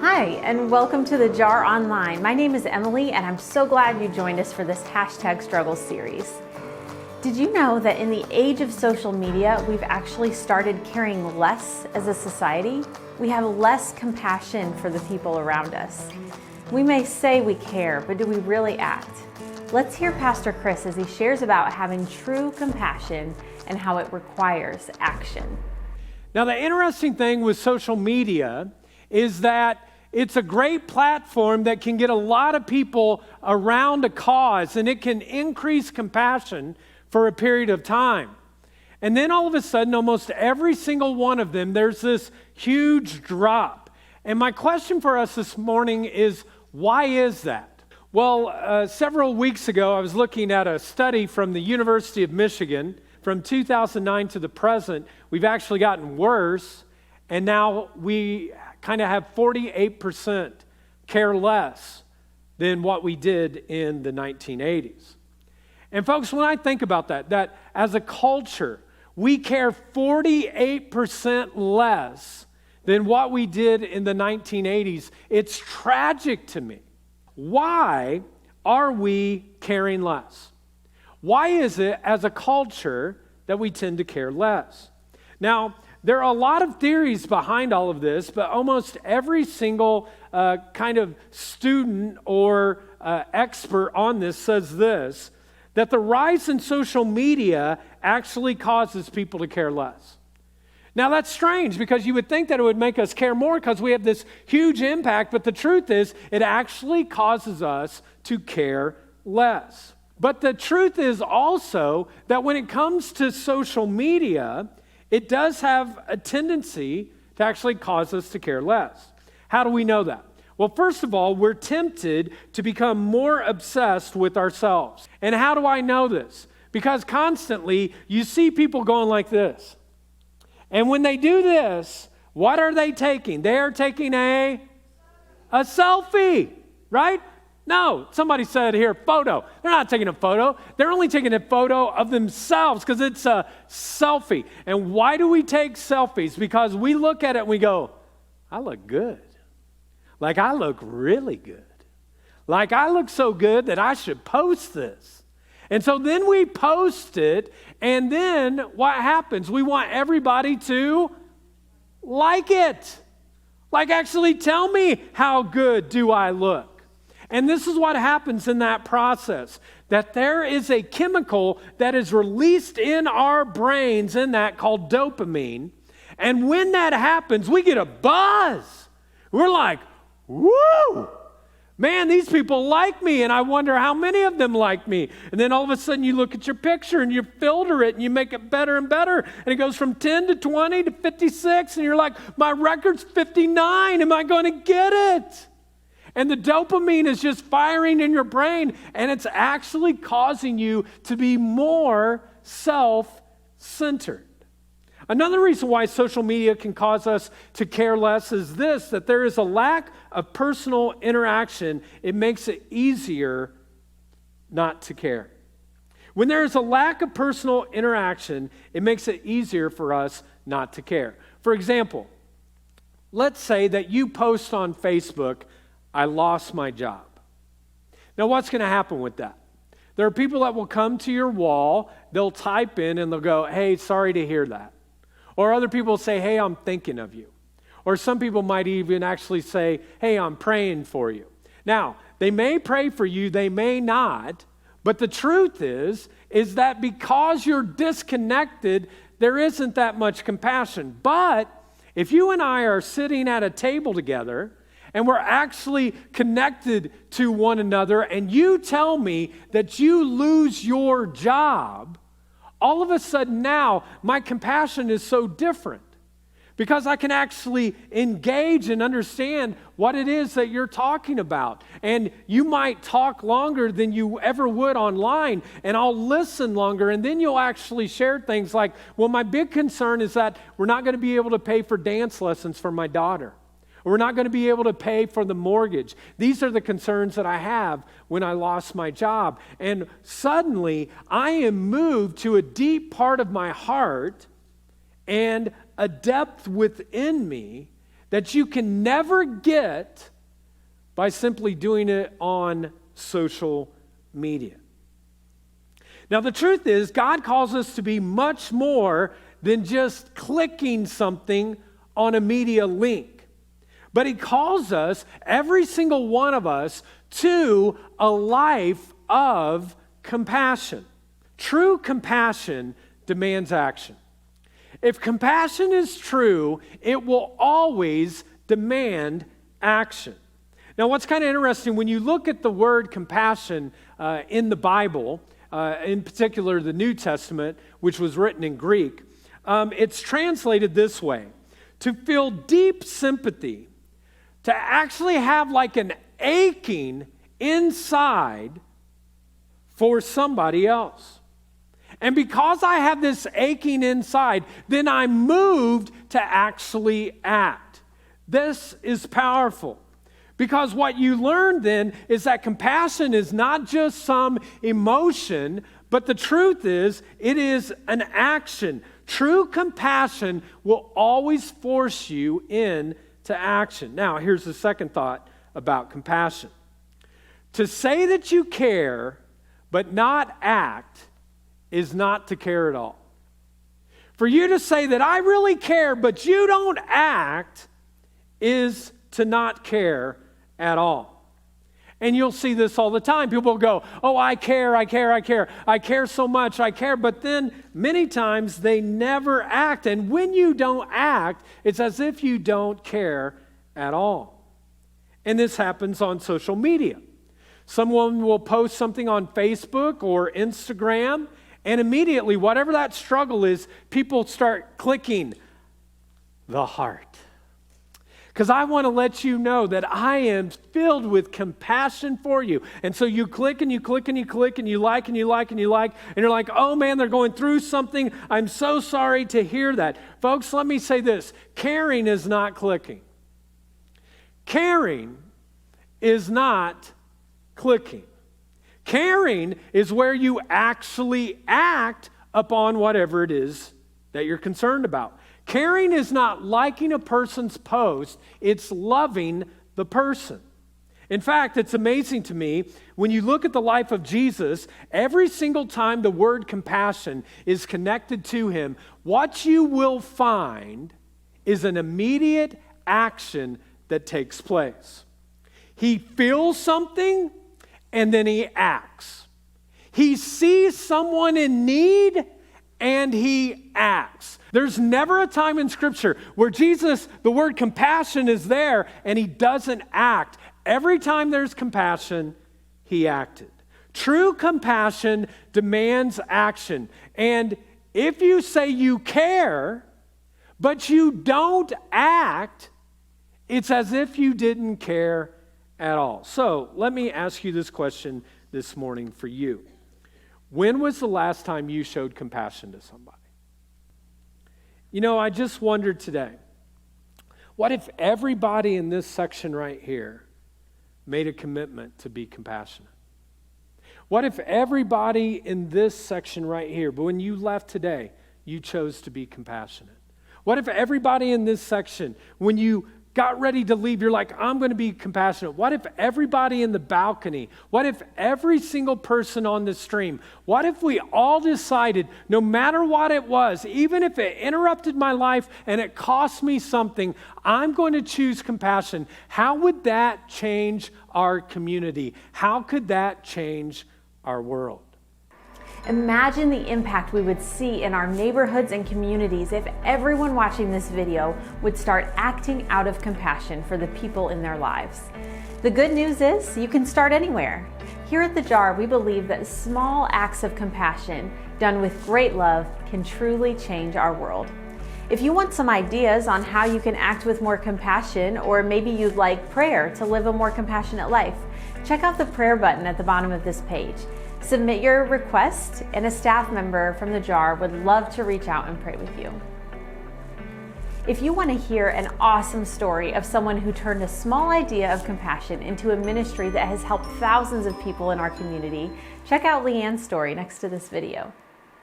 Hi, and welcome to the JAR Online. My name is Emily, and I'm so glad you joined us for this #Struggles series. Did you know that in the age of social media, we've actually started caring less as a society? We have less compassion for the people around us. We may say we care, but do we really act? Let's hear Pastor Chris as he shares about having true compassion and how it requires action. Now, the interesting thing with social media is that it's a great platform that can get a lot of people around a cause, and it can increase compassion for a period of time. And then all of a sudden, almost every single one of them, there's this huge drop. And my question for us this morning is, why is that? Well, several weeks ago, I was looking at a study from the University of Michigan. From 2009 to the present, we've actually gotten worse, and now we kind of have 48% care less than what we did in the 1980s. And folks, when I think about that as a culture, we care 48% less than what we did in the 1980s. It's tragic to me. Why are we caring less? Why is it, as a culture, that we tend to care less? Now, there are a lot of theories behind all of this, but almost every single kind of student or expert on this says this, that the rise in social media actually causes people to care less. Now, that's strange because you would think that it would make us care more because we have this huge impact, but the truth is it actually causes us to care less. But the truth is also that when it comes to social media, it does have a tendency to actually cause us to care less. How do we know that? Well, first of all, we're tempted to become more obsessed with ourselves. And how do I know this? Because constantly you see people going like this. And when they do this, what are they taking? They are taking a selfie, right? No, somebody said here, photo. They're not taking a photo. They're only taking a photo of themselves because it's a selfie. And why do we take selfies? Because we look at it and we go, I look good. Like I look really good. Like I look so good that I should post this. And so then we post it, and then what happens? We want everybody to like it. Like actually tell me how good do I look. And this is what happens in that process, that there is a chemical that is released in our brains in that called dopamine. And when that happens, we get a buzz. We're like, woo, man, these people like me, and I wonder how many of them like me. And then all of a sudden you look at your picture and you filter it and you make it better and better. And it goes from 10 to 20 to 56, and you're like, my record's 59. Am I going to get it? And the dopamine is just firing in your brain, and it's actually causing you to be more self-centered. Another reason why social media can cause us to care less is this, that there is a lack of personal interaction. It makes it easier not to care. When there is a lack of personal interaction, it makes it easier for us not to care. For example, let's say that you post on Facebook, I lost my job. Now, what's going to happen with that? There are people that will come to your wall, they'll type in and they'll go, hey, sorry to hear that. Or other people say, hey, I'm thinking of you. Or some people might even actually say, hey, I'm praying for you. Now, they may pray for you, they may not, but the truth is that because you're disconnected, there isn't that much compassion. But if you and I are sitting at a table together, and we're actually connected to one another, and you tell me that you lose your job, all of a sudden now my compassion is so different because I can actually engage and understand what it is that you're talking about. And you might talk longer than you ever would online, and I'll listen longer, and then you'll actually share things like, well, my big concern is that we're not going to be able to pay for dance lessons for my daughter. We're not going to be able to pay for the mortgage. These are the concerns that I have when I lost my job. And suddenly, I am moved to a deep part of my heart and a depth within me that you can never get by simply doing it on social media. Now, the truth is, God calls us to be much more than just clicking something on a media link. But He calls us, every single one of us, to a life of compassion. True compassion demands action. If compassion is true, it will always demand action. Now, what's kind of interesting, when you look at the word compassion in the Bible, in particular the New Testament, which was written in Greek, it's translated this way: to feel deep sympathy, to actually have like an aching inside for somebody else. And because I have this aching inside, then I'm moved to actually act. This is powerful. Because what you learn then is that compassion is not just some emotion, but the truth is, it is an action. True compassion will always force you into action. Now, here's the second thought about compassion. To say that you care, but not act, is not to care at all. For you to say that I really care, but you don't act, is to not care at all. And you'll see this all the time. People go, oh, I care so much, I care. But then many times they never act. And when you don't act, it's as if you don't care at all. And this happens on social media. Someone will post something on Facebook or Instagram, and immediately, whatever that struggle is, people start clicking the heart. Because I want to let you know that I am filled with compassion for you. And so you click and you click and you click and you like and you like and you like, and you're like, oh man, they're going through something. I'm so sorry to hear that. Folks, let me say this. Caring is not clicking. Caring is not clicking. Caring is where you actually act upon whatever it is that you're concerned about. Caring is not liking a person's post, it's loving the person. In fact, it's amazing to me, when you look at the life of Jesus, every single time the word compassion is connected to him, what you will find is an immediate action that takes place. He feels something, and then he acts. He sees someone in need, and he acts. There's never a time in Scripture where Jesus, the word compassion is there, and he doesn't act. Every time there's compassion, he acted. True compassion demands action. And if you say you care, but you don't act, it's as if you didn't care at all. So let me ask you this question this morning for you. When was the last time you showed compassion to somebody? You know, I just wondered today, what if everybody in this section right here made a commitment to be compassionate? What if everybody in this section right here, but when you left today, you chose to be compassionate? What if everybody in this section, when you got ready to leave, you're like, I'm going to be compassionate? What if everybody in the balcony, what if every single person on the stream, what if we all decided, no matter what it was, even if it interrupted my life and it cost me something, I'm going to choose compassion? How would that change our community? How could that change our world? Imagine the impact we would see in our neighborhoods and communities if everyone watching this video would start acting out of compassion for the people in their lives. The good news is you can start anywhere. Here at The Jar, we believe that small acts of compassion done with great love can truly change our world. If you want some ideas on how you can act with more compassion, or maybe you'd like prayer to live a more compassionate life, check out the prayer button at the bottom of this page. Submit your request, and a staff member from The Jar would love to reach out and pray with you. If you want to hear an awesome story of someone who turned a small idea of compassion into a ministry that has helped thousands of people in our community, check out Leanne's story next to this video.